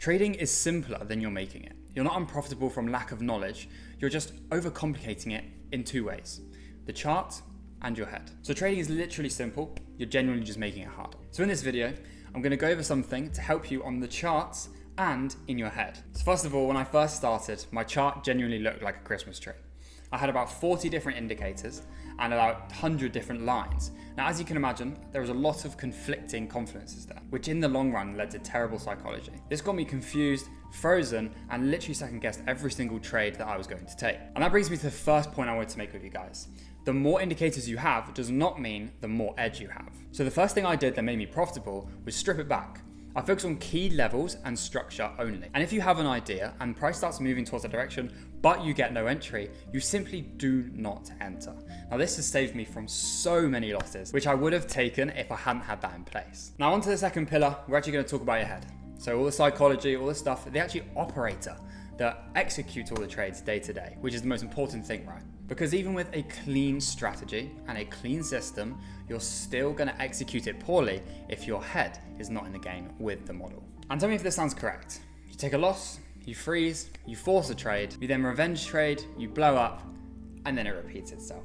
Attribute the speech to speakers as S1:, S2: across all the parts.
S1: Trading is simpler than you're making it. You're not unprofitable from lack of knowledge. You're just overcomplicating it in two ways: the chart and your head. So trading is literally simple. You're genuinely just making it hard. So in this video, I'm going to go over something to help you on the charts and in your head. So first of all, when I first started, my chart genuinely looked like a Christmas tree. I had about 40 different indicators and about 100 different lines. Now, as you can imagine, there was a lot of conflicting confluences there, which in the long run led to terrible psychology. This got me confused, frozen, and literally second guessed every single trade that I was going to take. And that brings me to the first point I wanted to make with you guys. The more indicators you have does not mean the more edge you have. So the first thing I did that made me profitable was strip it back. I focus on key levels and structure only. And if you have an idea and price starts moving towards that direction, but you get no entry, you simply do not enter. Now this has saved me from so many losses, which I would have taken if I hadn't had that in place. Now onto the second pillar, we're actually going to talk about your head. So all the psychology, all the stuff, the actual operator that executes all the trades day to day, which is the most important thing, right? Because even with a clean strategy and a clean system, you're still going to execute it poorly if your head is not in the game with the model. And tell me if this sounds correct. You take a loss, you freeze, you force a trade, you then revenge trade, you blow up, and then it repeats itself,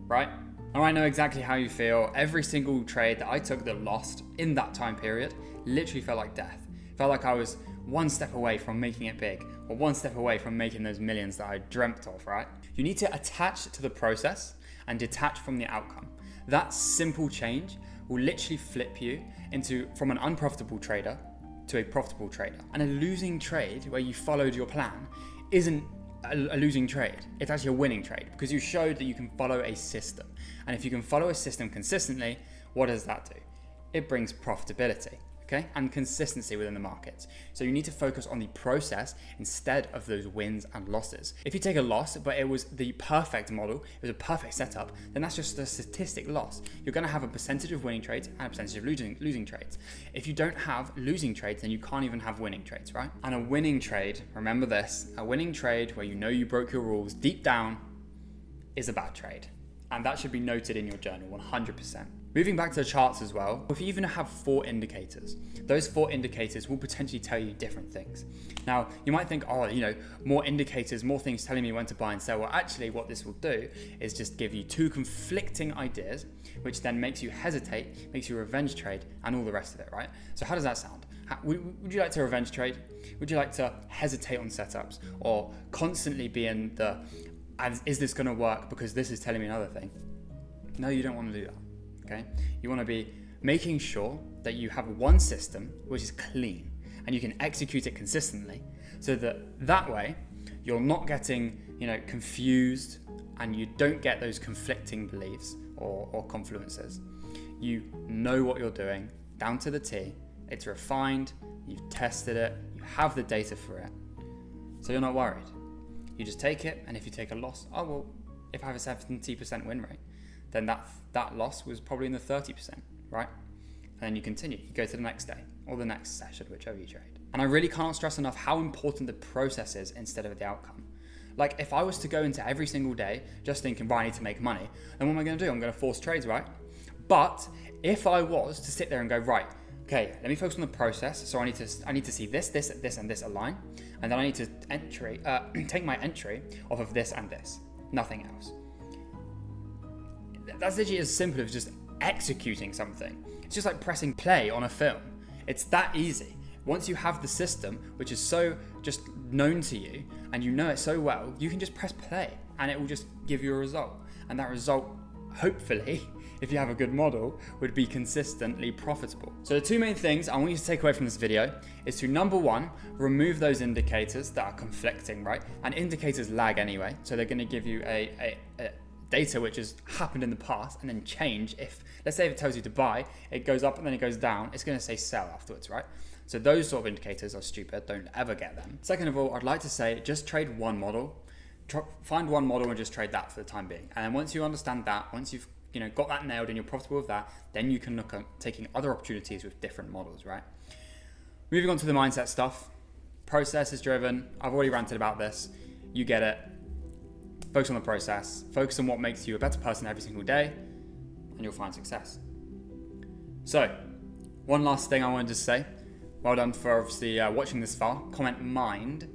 S1: right? Now I know exactly how you feel. Every single trade that I took that lost in that time period literally felt like death. It felt like I was one step away from making it big, or one step away from making those millions that I dreamt of, right? You need to attach to the process and detach from the outcome. That simple change will literally flip you from an unprofitable trader to a profitable trader. And a losing trade where you followed your plan isn't a losing trade. It's actually a winning trade because you showed that you can follow a system. And if you can follow a system consistently, what does that do? It brings profitability. Okay, and consistency within the markets. So you need to focus on the process instead of those wins and losses. If you take a loss, but it was the perfect model, it was a perfect setup, then that's just a statistic loss. You're going to have a percentage of winning trades and a percentage of losing trades. If you don't have losing trades, then you can't even have winning trades, right? And a winning trade, remember this, a winning trade where you know you broke your rules deep down is a bad trade. And that should be noted in your journal 100%. Moving back to the charts as well, if you even have 4 indicators, those 4 indicators will potentially tell you different things. Now, you might think, more indicators, more things telling me when to buy and sell. Well, actually what this will do is just give you 2 conflicting ideas, which then makes you hesitate, makes you revenge trade, and all the rest of it, right? So how does that sound? Would you like to revenge trade? Would you like to hesitate on setups? Or constantly be in the, is this gonna work because this is telling me another thing? No, you don't want to do that. Okay, you want to be making sure that you have one system which is clean and you can execute it consistently, so that way you're not getting confused and you don't get those conflicting beliefs or confluences. You know what you're doing down to the T. It's refined. You've tested it. You have the data for it, so you're not worried. You just take it, and if you take a loss, if I have a 70% win rate, then that loss was probably in the 30%, right? And then you continue, you go to the next day or the next session, whichever you trade. And I really can't stress enough how important the process is instead of the outcome. Like if I was to go into every single day just thinking, I need to make money, then what am I gonna do? I'm gonna force trades, right? But if I was to sit there and go, right, okay, let me focus on the process. So I need to see this, and this align. And then I need to take my entry off of this and this, nothing else. That's literally as simple as just executing something. It's just like pressing play on a film. It's that easy. Once you have the system, which is so just known to you, and you know it so well, you can just press play and it will just give you a result. And that result, hopefully, if you have a good model, would be consistently profitable. So the 2 main things I want you to take away from this video is to, number 1, remove those indicators that are conflicting, right? And indicators lag anyway, so they're gonna give you a data which has happened in the past and then change. If, let's say if it tells you to buy, it goes up and then it goes down, it's going to say sell afterwards, right? So those sort of indicators are stupid, don't ever get them. Second of all, I'd like to say just trade one model, find one model and just trade that for the time being. And then once you understand that, once you've got that nailed and you're profitable with that, then you can look at taking other opportunities with different models, right? Moving on to the mindset stuff. Process is driven. I've already ranted about this. You get it. Focus on the process, focus on what makes you a better person every single day, and you'll find success. So, one last thing I wanted to say, Well done for obviously watching this far. Comment mind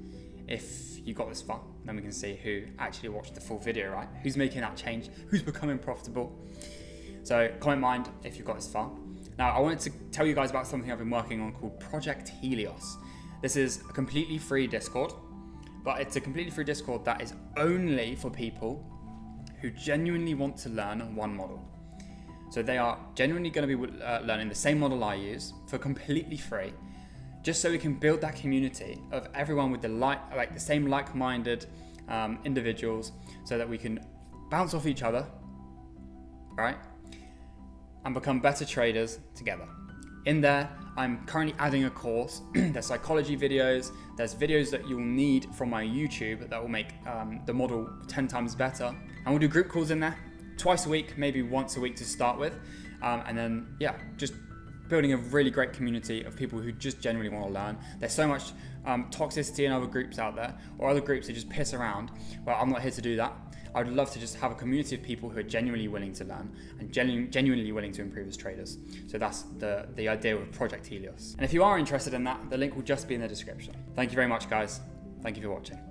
S1: if you got this far. Then we can see who actually watched the full video, right? Who's making that change? Who's becoming profitable? So comment mind if you got this far. Now, I wanted to tell you guys about something I've been working on called Project Helios. This is a completely free Discord, but it's a completely free Discord that is only for people who genuinely want to learn one model. So they are genuinely going to be learning the same model I use for completely free, just so we can build that community of everyone with the same like-minded individuals, so that we can bounce off each other, right? And become better traders together. In there, I'm currently adding a course. There's psychology videos, there's videos that you'll need from my YouTube that will make the model 10 times better. And we'll do group calls in there, twice a week, maybe once a week to start with. And then, yeah, just building a really great community of people who just genuinely want to learn. There's so much toxicity in other groups out there, or other groups that just piss around. Well, I'm not here to do that. I would love to just have a community of people who are genuinely willing to learn and genuinely willing to improve as traders. So that's the idea of Project Helios. And if you are interested in that, the link will just be in the description. Thank you very much, guys. Thank you for watching.